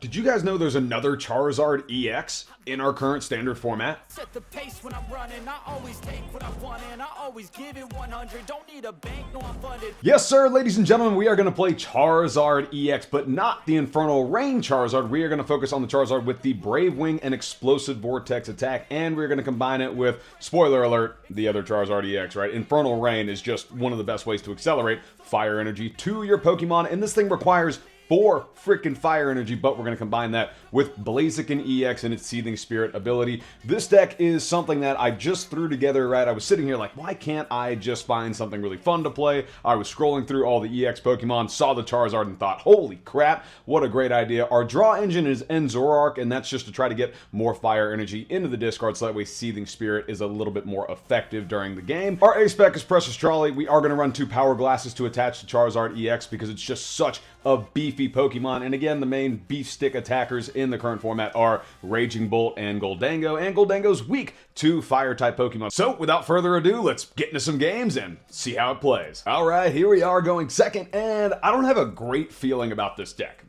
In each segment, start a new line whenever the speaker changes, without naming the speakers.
Did you guys know there's another Charizard EX in our current standard format?
Set the pace when I'm running. I always take what I want and I always give it 100. Don't need a bank, no I'm funded.
Yes, sir, ladies and gentlemen, we are going to play Charizard EX, but not the Infernal Rain Charizard. We are going to focus on the Charizard with the Brave Wing and Explosive Vortex attack, and we're going to combine it with, spoiler alert, the other Charizard EX, right? Infernal Rain is just one of the best ways to accelerate fire energy to your Pokemon, and this thing requires 4 freaking fire energy, but we're going to combine that with Blaziken EX and its Seething Spirit ability. This deck is something that I just threw together, right? I was sitting here like, why can't I just find something really fun to play? I was scrolling through all the EX Pokemon, saw the Charizard, and thought, holy crap, what a great idea. Our draw engine is Zoroark, and that's just to try to get more fire energy into the discard, so that way Seething Spirit is a little bit more effective during the game. Our A-Spec is Precious Trolley. We are going to run 2 Power Glasses to attach to Charizard EX because it's just such a beefy Pokemon. And again, the main beef stick attackers in the current format are Raging Bolt and Goldango, and Goldango's weak to fire-type Pokemon. So, without further ado, let's get into some games and see how it plays. Alright, here we are going second, and I don't have a great feeling about this deck.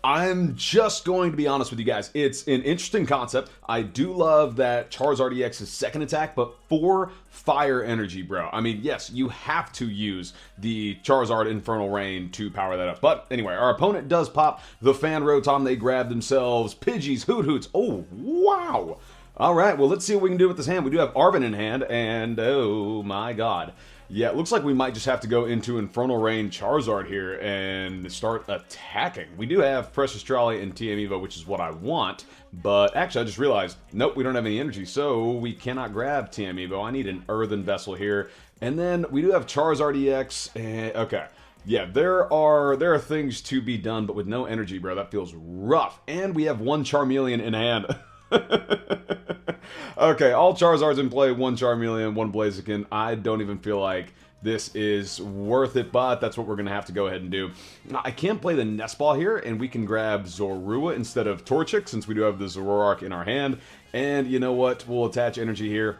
I'm just going to be honest with you guys. It's an interesting concept. I do love that Charizard EX's second attack, but 4 fire energy, bro. I mean, yes, you have to use the Charizard Infernal Rain to power that up. But anyway, our opponent does pop the Fan Rotom. They grab themselves Pidgeys, Hoot Hoots. Oh, wow. All right, well, let's see what we can do with this hand. We do have Arven in hand, and oh my god. Yeah, it looks like we might just have to go into Infernal Rain Charizard here and start attacking. We do have Precious Trolley and TM Evo, which is what I want, but actually I just realized, nope, we don't have any energy, so we cannot grab TM Evo. I need an Earthen Vessel here, and then we do have Charizard EX, okay. Yeah, there are things to be done, but with no energy, bro, that feels rough. And we have 1 Charmeleon in hand. Okay, all Charizards in play, 1 Charmeleon, 1 Blaziken. I don't even feel like this is worth it, but that's what we're going to have to go ahead and do. Now, I can play the Nest Ball here, and we can grab Zorua instead of Torchic, since we do have the Zoroark in our hand. And you know what? We'll attach energy here.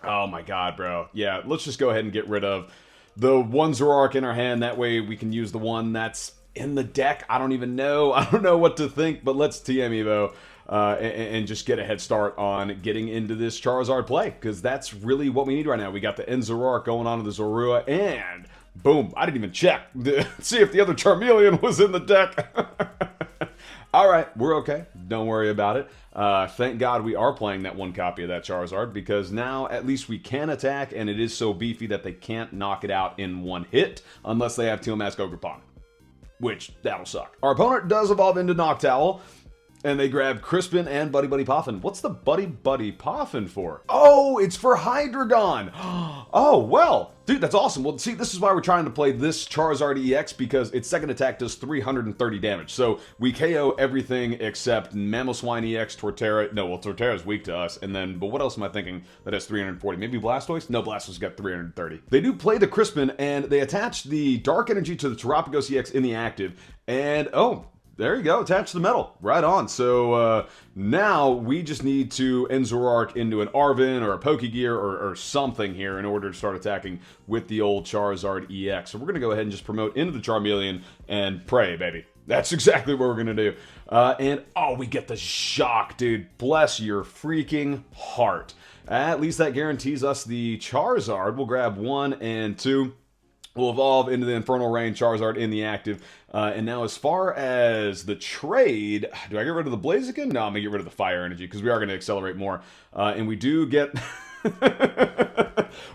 Oh my god, bro. Yeah, let's just go ahead and get rid of the 1 Zoroark in our hand. That way we can use the one that's in the deck. I don't even know. I don't know what to think, but let's TM Evo. And just get a head start on getting into this Charizard play, because that's really what we need right now. We got the Zoroark going on to the Zorua, and boom, I didn't even check to see if the other Charmeleon was in the deck. Alright, we're okay. Don't worry about it. Thank God we are playing that 1 copy of that Charizard, because now at least we can attack, and it is so beefy that they can't knock it out in 1 hit, unless they have Teal Mask Ogerpon, which, that'll suck. Our opponent does evolve into Noctowl, and they grab Crispin and Buddy-Buddy Poffin. What's the Buddy-Buddy Poffin for? Oh, it's for Hydreigon. Oh, well, dude, that's awesome. Well, see, this is why we're trying to play this Charizard EX, because its second attack does 330 damage. So we KO everything except Mamoswine EX, Torterra. No, well, Torterra's weak to us. And then, but what else am I thinking that has 340? Maybe Blastoise? No, Blastoise got 330. They do play the Crispin, and they attach the Dark Energy to the Terapagos EX in the active. And, oh, there you go, attach the metal. Right on. So now we just need to end Zoroark into an Arven or a Pokégear or something here in order to start attacking with the old Charizard EX. So we're going to go ahead and just promote into the Charmeleon and pray, baby. That's exactly what we're going to do. And, oh, we get the shock, dude. Bless your freaking heart. At least that guarantees us the Charizard. We'll grab 1 and 2. We'll evolve into the Infernal Rain Charizard in the active. And now as far as the trade, do I get rid of the Blaziken? No, I'm going to get rid of the fire energy, because we are going to accelerate more. And we do get...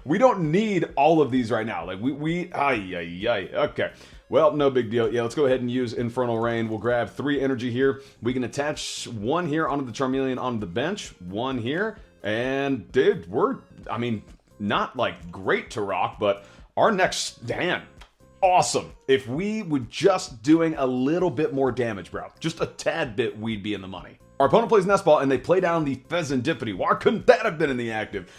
we don't need all of these right now. Like, okay. Well, no big deal. Yeah, let's go ahead and use Infernal Rain. We'll grab 3 energy here. We can attach 1 here onto the Charmeleon onto the bench. 1 here. And, dude, we're, I mean, not, like, great to rock, but... our next hand, awesome. If we would just doing a little bit more damage, bro, just a tad bit, we'd be in the money. Our opponent plays Nest Ball, and they play down the Fezandipiti. Why couldn't that have been in the active?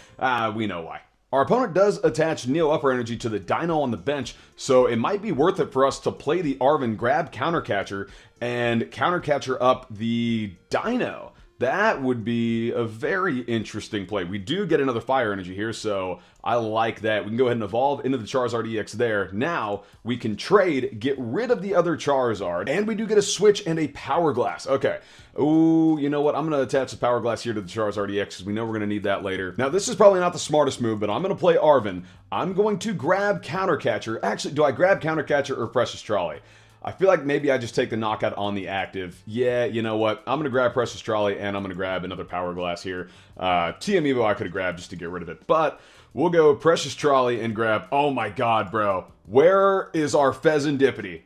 We know why. Our opponent does attach Neo Upper Energy to the Dino on the bench, so it might be worth it for us to play the Arven, grab Countercatcher, and Countercatcher up the Dino. That would be a very interesting play. We do get another fire energy here, so I like that. We can go ahead and evolve into the Charizard EX there. Now, we can trade, get rid of the other Charizard, and we do get a switch and a Power Glass. Okay. Ooh, you know what? I'm going to attach the Power Glass here to the Charizard EX because we know we're going to need that later. Now, this is probably not the smartest move, but I'm going to play Arven. I'm going to grab Counter Catcher. Actually, do I grab Counter Catcher or Precious Trolley? I feel like maybe I just take the knockout on the active. Yeah, you know what? I'm going to grab Precious Trolley, and I'm going to grab another Power Glass here. TM Evo I could have grabbed just to get rid of it. But we'll go Precious Trolley and grab... Oh my god, bro. Where is our Fezandipiti?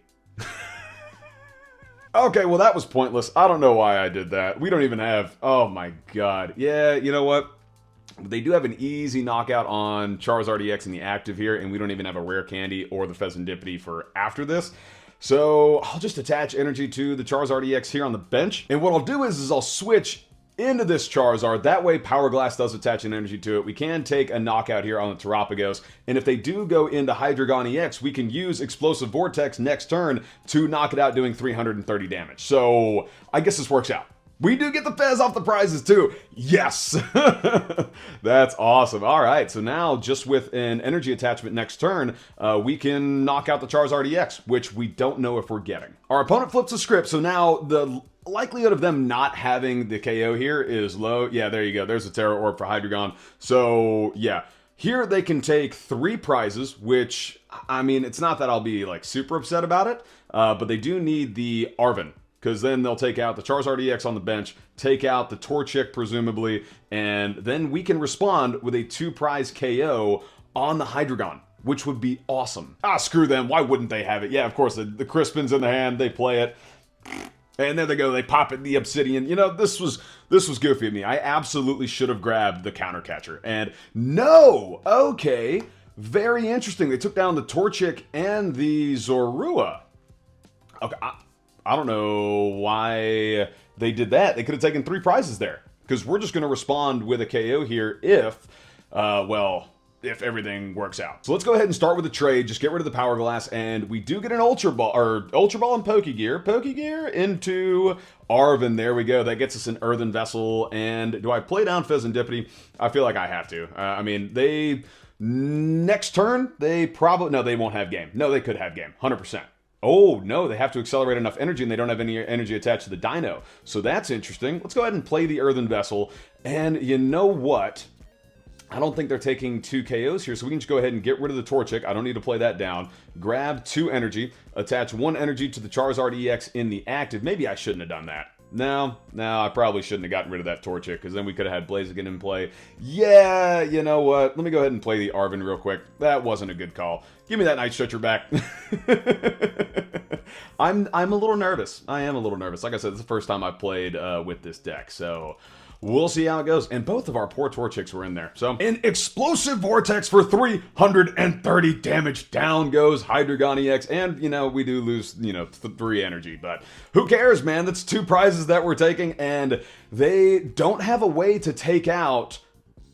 Okay, well that was pointless. I don't know why I did that. We don't even have... Oh my god. Yeah, you know what? They do have an easy knockout on Charizard EX in the active here, and we don't even have a Rare Candy or the Fezandipiti for after this. So I'll just attach energy to the Charizard EX here on the bench. And what I'll do is I'll switch into this Charizard. That way Power Glass does attach an energy to it. We can take a knockout here on the Terapagos. And if they do go into Hydreigon EX, we can use Explosive Vortex next turn to knock it out doing 330 damage. So I guess this works out. We do get the Fez off the prizes too. Yes. That's awesome. All right. So now just with an energy attachment next turn, we can knock out the Charizard EX, which we don't know if we're getting. Our opponent flips the script. So now the likelihood of them not having the KO here is low. Yeah, there you go. There's a Terra Orb for Hydreigon. So yeah, here they can take 3 prizes, which I mean, it's not that I'll be like super upset about it, but they do need the Arven. Because then they'll take out the Charizard EX on the bench, take out the Torchic presumably, and then we can respond with a 2-prize KO on the Hydreigon, which would be awesome. Ah, screw them. Why wouldn't they have it? Yeah, of course, the Crispin's in the hand, they play it. And there they go, they pop it in the Obsidian. You know, this was goofy of me. I absolutely should have grabbed the Counter Catcher. And no! Okay, very interesting. They took down the Torchic and the Zorua. Okay, I don't know why they did that. They could have taken 3 prizes there. Because we're just going to respond with a KO here if, well, if everything works out. So let's go ahead and start with the trade. Just get rid of the Power Glass. And we do get an Ultra Ball and Pokégear into Arven. There we go. That gets us an Earthen Vessel. And do I play down Fezandipiti? I feel like I have to. I mean, next turn, they probably... No, they won't have game. No, they could have game. 100%. Oh, no, they have to accelerate enough energy, and they don't have any energy attached to the Dino. So that's interesting. Let's go ahead and play the Earthen Vessel. And you know what? I don't think they're taking 2 KOs here, so we can just go ahead and get rid of the Torchic. I don't need to play that down. Grab 2 energy, attach 1 energy to the Charizard EX in the active. Maybe I shouldn't have done that. No, I probably shouldn't have gotten rid of that Torchic, because then we could have had Blaziken in play. Yeah, you know what? Let me go ahead and play the Arven real quick. That wasn't a good call. Give me that Night Stretcher back. I'm a little nervous. I am a little nervous. Like I said, it's the first time I've played with this deck, so... We'll see how it goes. And both of our poor Torchics were in there. So, an Explosive Vortex for 330 damage. Down goes Hydreigon EX. And, you know, we do lose, 3 energy. But who cares, man? That's 2 prizes that we're taking. And they don't have a way to take out,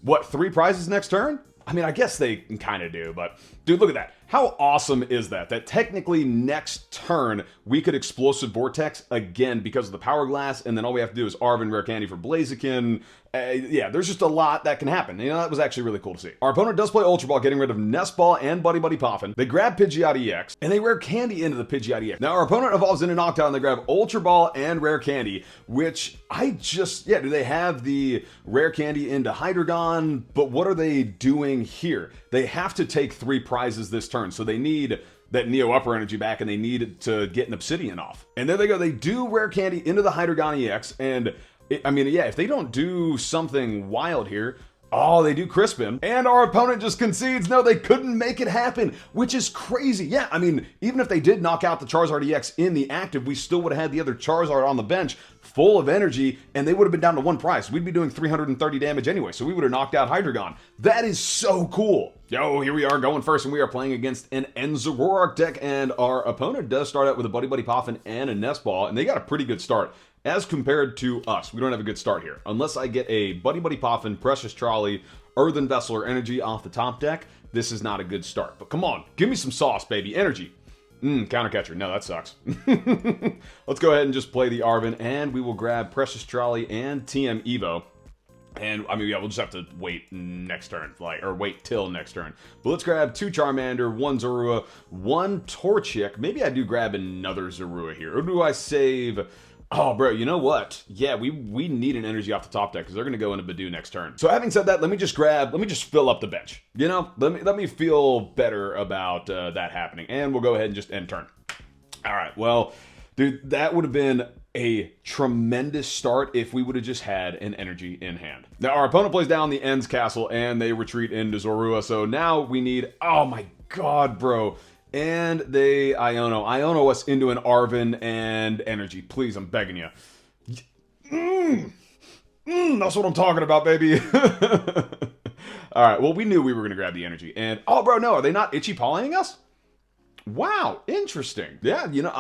3 prizes next turn? I mean, I guess they kind of do. But, dude, look at that. How awesome is that? That technically next turn, we could Explosive Vortex again because of the Power Glass, and then all we have to do is Arven Rare Candy for Blaziken. Yeah, there's just a lot that can happen. You know, that was actually really cool to see. Our opponent does play Ultra Ball, getting rid of Nest Ball and Buddy-Buddy Poffin. They grab Pidgeot EX, and they Rare Candy into the Pidgeot EX. Now, our opponent evolves into Noctowl, and they grab Ultra Ball and Rare Candy, which do they have the Rare Candy into Hydreigon? But what are they doing here? They have to take 3 prizes this turn, so they need that Neo Upper Energy back, and they need to get an Obsidian off. And there they go. They do Rare Candy into the Hydreigon EX, and if they don't do something wild here, they do Crispin, and our opponent just concedes. No, they couldn't make it happen, which is crazy. Yeah, I mean, even if they did knock out the Charizard EX in the active, we still would have had the other Charizard on the bench full of energy, and they would have been down to 1 prize. We'd be doing 330 damage anyway, so we would have knocked out Hydreigon. That is so cool. Yo, here we are going first, and we are playing against an Zoroark deck, and our opponent does start out with a Buddy-Buddy Poffin and a Nest Ball, and they got a pretty good start. As compared to us, we don't have a good start here. Unless I get a Buddy-Buddy Poffin, Precious Trolley, Earthen Vessel, or Energy off the top deck, this is not a good start. But come on, give me some sauce, baby. Energy. Counter catcher. No, that sucks. Let's go ahead and just play the Arven, and we will grab Precious Trolley and TM Evo. And, I mean, yeah, we'll just have to wait next turn, or wait till next turn. But let's grab 2 Charmander, 1 Zorua, 1 Torchic. Maybe I do grab another Zorua here. Or do I save... Oh, bro, you know what? Yeah, we need an energy off the top deck because they're going to go into Badoo next turn. So having said that, let me just fill up the bench. You know, let me feel better about that happening. And we'll go ahead and just end turn. All right, well, dude, that would have been a tremendous start if we would have just had an energy in hand. Now, our opponent plays down the Ends Castle, and they retreat into Zorua. So now we need... Oh, my God, bro. And they Iono us into an Arven and energy. Please, I'm begging you. That's what I'm talking about, baby. All right, well, we knew we were going to grab the energy. And, oh, bro, no, are they not itchy pawing us? Wow, interesting. Yeah, you know,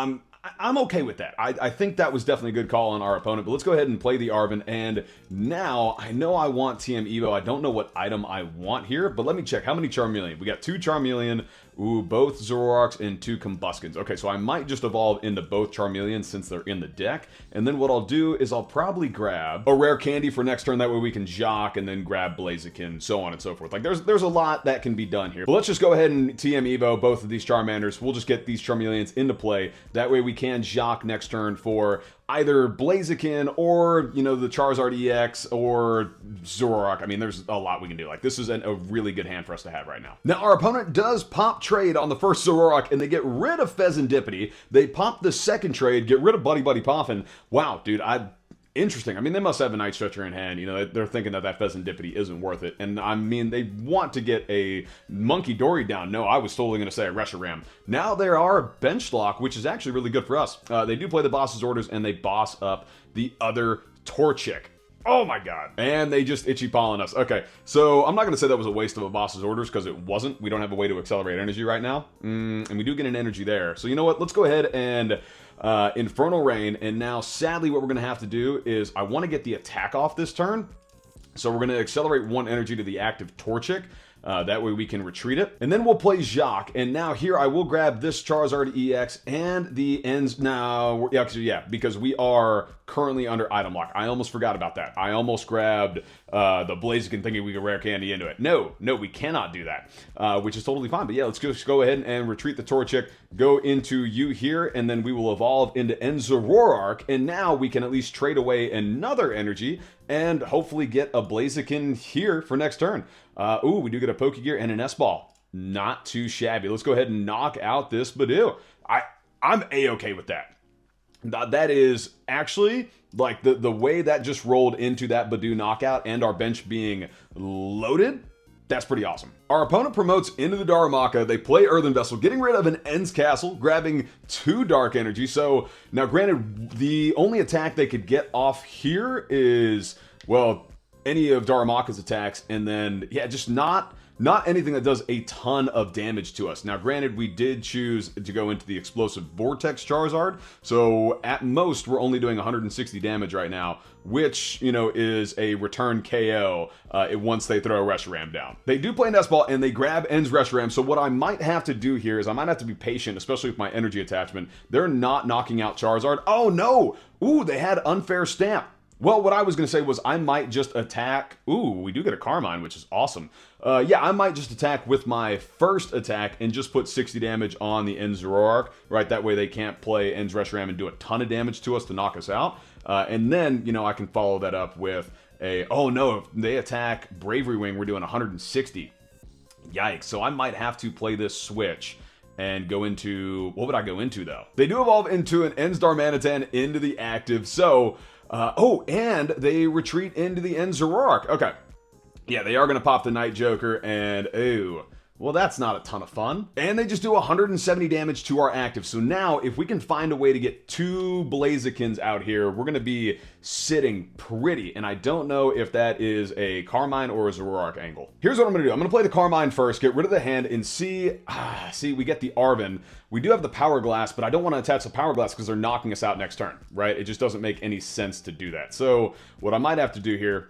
I'm okay with that. I think that was definitely a good call on our opponent, but let's go ahead and play the Arven. And now I know I want TM Evo. I don't know what item I want here, but let me check. How many Charmeleon? We got 2 Charmeleon, both Zoroarks, and 2 Combuskens. Okay, so I might just evolve into both Charmeleon since they're in the deck. And then what I'll do is I'll probably grab a Rare Candy for next turn. That way we can Jacq and then grab Blaziken, so on and so forth. Like, there's a lot that can be done here. But let's just go ahead and TM Evo both of these Charmanders. We'll just get these Charmeleons into play. That way we can Jacq next turn for either Blaziken or, you know, the Charizard EX or Zoroark. I mean, there's a lot we can do. Like, this is a really good hand for us to have right now. Now, our opponent does pop trade on the first Zoroark, and they get rid of Fezandipiti. They pop the second trade, get rid of Buddy-Buddy Poffin. Wow, dude, interesting. I mean, they must have a Night Stretcher in hand. You know, they're thinking that Fezandipiti isn't worth it. And, I mean, they want to get a Monkey Dory down. No, I was totally going to say a Reshiram. Now there are bench lock, which is actually really good for us. They do play the boss's orders, and they boss up the other Torchic. Oh my god. And they just itchy pollen us. Okay, so I'm not going to say that was a waste of a boss's orders, because it wasn't. We don't have a way to accelerate energy right now. And we do get an energy there. So you know what? Let's go ahead and... Infernal Rain, and now sadly what we're going to have to do is I want to get the attack off this turn, so we're going to accelerate 1 energy to the active Torchic. That way we can retreat it. And then we'll play Jacq. And now here I will grab this Charizard EX and the Ends. Now, yeah, because we are currently under item lock. I almost forgot about that. I almost grabbed the Blaziken thinking we could Rare Candy into it. No, we cannot do that, which is totally fine. But yeah, let's just go ahead and retreat the Torchic, go into you here, and then we will evolve into Zoroark. And now we can at least trade away another energy and hopefully get a Blaziken here for next turn. We do get a Pokégear and an S-Ball. Not too shabby. Let's go ahead and knock out this Badoo. I'm A-okay with that. That is actually, like, the way that just rolled into that Badoo knockout and our bench being loaded, that's pretty awesome. Our opponent promotes into the Darumaka. They play Earthen Vessel, getting rid of an Ends Castle, grabbing 2 Dark Energy. So, now granted, the only attack they could get off here is, well, any of Darumaka's attacks, and then, yeah, just not anything that does a ton of damage to us. Now, granted, we did choose to go into the Explosive Vortex Charizard, so at most, we're only doing 160 damage right now, which, you know, is a return KO once they throw a Reshiram down. They do play Nestball, and they grab Ends Reshiram, so what I might have to do here is I might have to be patient, especially with my energy attachment. They're not knocking out Charizard. Oh, no! Ooh, they had Unfair Stamp. Well, what I was going to say was I might just attack... Ooh, we do get a Carmine, which is awesome. Yeah, I might just attack with my first attack and just put 60 damage on the Ends Zoroark, right? That way they can't play Ends Reshiram and do a ton of damage to us to knock us out. And then, you know, I can follow that up with a... Oh, no, if they attack Bravery Wing, we're doing 160. Yikes. So I might have to play this switch and go into... What would I go into, though? They do evolve into an Ends Darmanitan into the active, so... and they retreat into the Ends Zoroark. Okay. Yeah, they are going to pop the Night Joker, and ooh, well, that's not a ton of fun. And they just do 170 damage to our active. So now, if we can find a way to get 2 Blazikens out here, we're going to be sitting pretty. And I don't know if that is a Carmine or a Zoroark angle. Here's what I'm going to do. I'm going to play the Carmine first, get rid of the hand, and see, we get the Arven. We do have the Power Glass, but I don't want to attach the Power Glass because they're knocking us out next turn, right? It just doesn't make any sense to do that. So what I might have to do here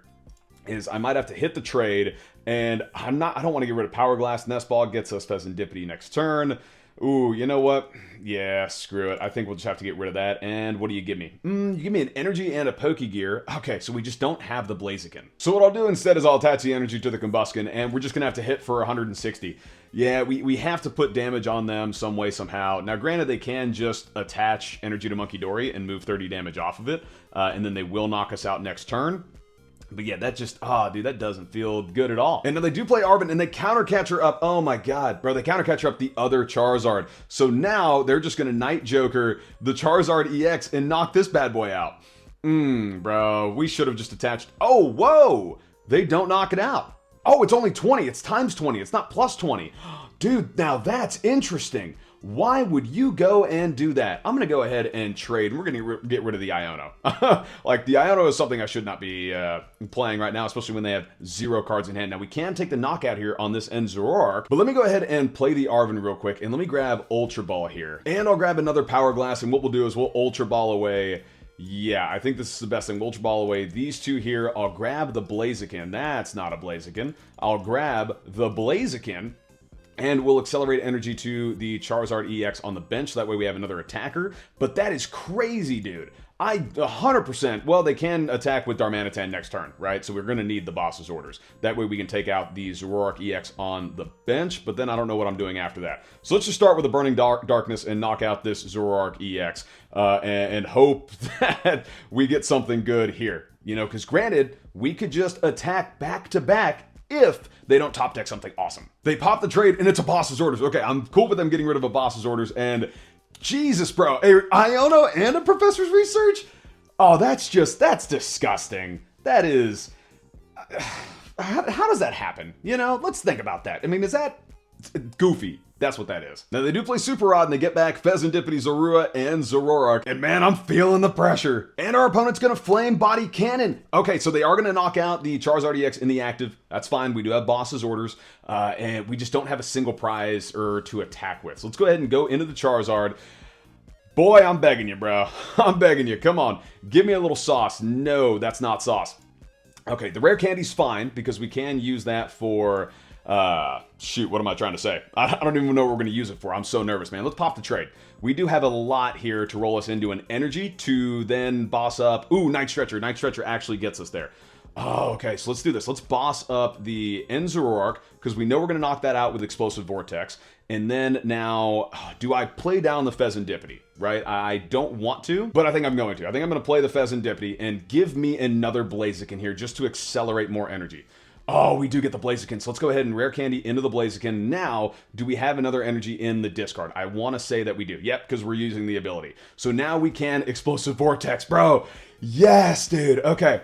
is I might have to hit the trade, and I don't want to get rid of Power Glass. Nestball gets us Fezandipiti next turn. Ooh, you know what? Yeah, screw it. I think we'll just have to get rid of that. And what do you give me? You give me an energy and a Pokégear. Okay, so we just don't have the Blaziken. So what I'll do instead is I'll attach the energy to the Combusken, and we're just going to have to hit for 160. Yeah, we have to put damage on them some way, somehow. Now, granted, they can just attach energy to Monkey Dory and move 30 damage off of it, and then they will knock us out next turn. But yeah, that just, dude, that doesn't feel good at all. And now they do play Arven, and they counter catch her up. Oh my god, bro, they counter catch her up the other Charizard. So now they're just gonna Night Joker the Charizard EX and knock this bad boy out. Bro, we should have just attached. Oh, whoa, they don't knock it out. Oh, it's only 20, it's times 20, it's not plus 20. Dude, now that's interesting. Why would you go and do that? I'm going to go ahead and trade, and we're going to get rid of the Iono. Like, the Iono is something I should not be playing right now, especially when they have 0 cards in hand. Now, we can take the knockout here on this end Zoroark, but let me go ahead and play the Arven real quick, and let me grab Ultra Ball here. And I'll grab another Power Glass, and what we'll do is we'll Ultra Ball away. Yeah, I think this is the best thing. We'll Ultra Ball away these two here. I'll grab the Blaziken. That's not a Blaziken. I'll grab the Blaziken, and we'll accelerate energy to the Charizard EX on the bench, so that way we have another attacker. But that is crazy, dude. 100%, well, they can attack with Darmanitan next turn, right? So we're going to need the boss's orders. That way we can take out the Zoroark EX on the bench, but then I don't know what I'm doing after that. So let's just start with the Burning Darkness and knock out this Zoroark EX and hope that we get something good here. You know, because granted, we could just attack back-to-back if they don't top deck something awesome. They pop the trade, and it's a boss's orders. Okay, I'm cool with them getting rid of a boss's orders, and Jesus, bro. A Iono and a Professor's Research? Oh, that's disgusting. That is... How does that happen? You know, let's think about that. I mean, is that goofy? That's what that is. Now, they do play Super Rod, and they get back Fezandipiti, Zorua, and Zoroark. And man, I'm feeling the pressure. And our opponent's gonna Flame Body Cannon. Okay, so they are gonna knock out the Charizard EX in the active. That's fine. We do have boss's orders. And we just don't have a single prize to attack with. So let's go ahead and go into the Charizard. Boy, I'm begging you, bro. I'm begging you. Come on. Give me a little sauce. No, that's not sauce. Okay, the Rare Candy's fine, because we can use that for... shoot, what am I trying to say? I don't even know what we're going to use it for. I'm so nervous, man. Let's pop the trade. We do have a lot here to roll us into an energy to then boss up. Ooh, Night Stretcher. Night Stretcher actually gets us there. Oh, okay, so let's do this. Let's boss up the Zoroark, because we know we're going to knock that out with Explosive Vortex. And then now, do I play down the Fezandipiti, right? I don't want to, but I think I'm going to. I think I'm going to play the Fezandipiti and give me another Blaziken here just to accelerate more energy. Oh, we do get the Blaziken, so let's go ahead and Rare Candy into the Blaziken. Now, do we have another energy in the discard? I want to say that we do. Yep, because we're using the ability. So now we can Explosive Vortex, bro. Yes, dude. Okay.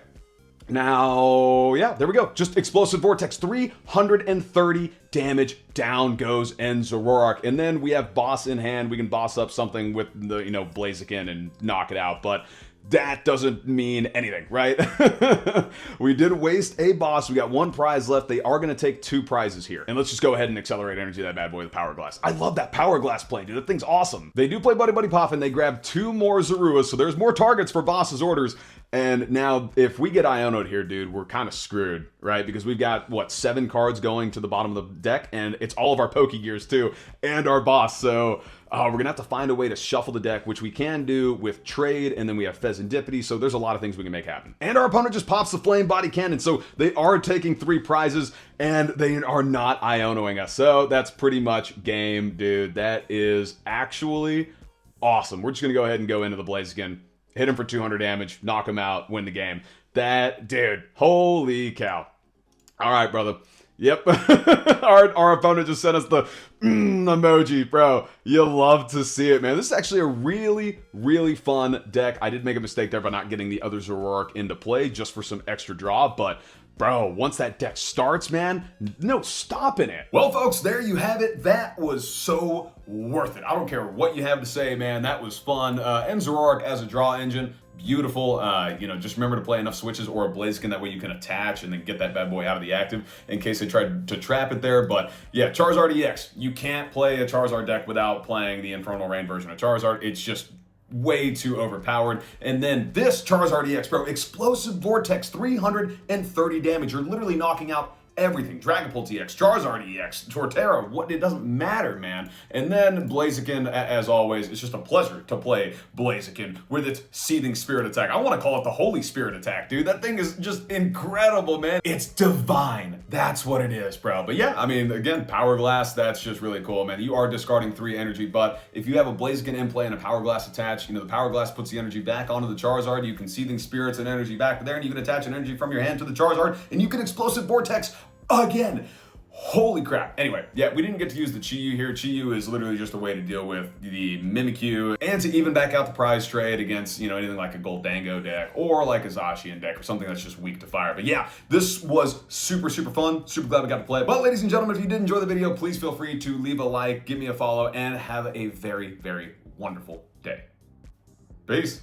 Now, yeah, there we go. Just Explosive Vortex, 330 damage. Down goes Zoroark. And then we have boss in hand. We can boss up something with the, Blaziken and knock it out. But that doesn't mean anything, right? We did waste a boss. We got 1 prize left. They are going to take 2 prizes here. And let's just go ahead and accelerate energy that bad boy with Power Glass. I love that Power Glass play, dude. That thing's awesome. They do play Buddy-Buddy Poffin. They grab 2 more Zoruas, so there's more targets for boss's orders. And now, if we get Iono'd here, dude, we're kind of screwed, right? Because we've got, what, 7 cards going to the bottom of the deck, and it's all of our Pokégears, too, and our boss. So we're going to have to find a way to shuffle the deck, which we can do with trade, and then we have Fezandipiti, so there's a lot of things we can make happen. And our opponent just pops the Flame Body Cannon, so they are taking 3 prizes, and they are not Ionoing us. So that's pretty much game, dude. That is actually awesome. We're just going to go ahead and go into the Blaziken. Hit him for 200 damage, knock him out, win the game. That, dude, holy cow. All right, brother. Yep. our opponent just sent us the emoji, bro. You love to see it, man. This is actually a really, really fun deck. I did make a mistake there by not getting the other Zoroark into play just for some extra draw, but bro, once that deck starts, man, no stopping it. Well, folks, there you have it. That was so worth it. I don't care what you have to say, man. That was fun. And Zoroark as a draw engine, beautiful. Just remember to play enough switches or a Blaziken. That way you can attach and then get that bad boy out of the active in case they tried to trap it there. But yeah, Charizard EX. You can't play a Charizard deck without playing the Infernal Rain version of Charizard. It's just way too overpowered. And then this Charizard EX, bro, Explosive Vortex, 330 damage. You're literally knocking out everything. Dragapult EX, Charizard EX, Torterra, what, it doesn't matter, man. And then Blaziken, as always, it's just a pleasure to play Blaziken with its Seething Spirit attack. I want to call it the Holy Spirit attack, dude. That thing is just incredible, man. It's divine. That's what it is, bro. But yeah, I mean, again, Power Glass, that's just really cool, man. You are discarding 3 energy, but if you have a Blaziken in play and a Power Glass attached, you know, the Power Glass puts the energy back onto the Charizard. You can Seething Spirits and energy back there, and you can attach an energy from your hand to the Charizard, and you can Explosive Vortex again. Holy crap. Anyway, yeah, we didn't get to use the Chi-Yu here. Chi-Yu is literally just a way to deal with the Mimikyu and to even back out the prize trade against, you know, anything like a Goldango deck or like a Zacian deck or something that's just weak to fire. But yeah, this was super, super fun. Super glad we got to play it. But ladies and gentlemen, if you did enjoy the video, please feel free to leave a like, give me a follow, and have a very, very wonderful day. Peace.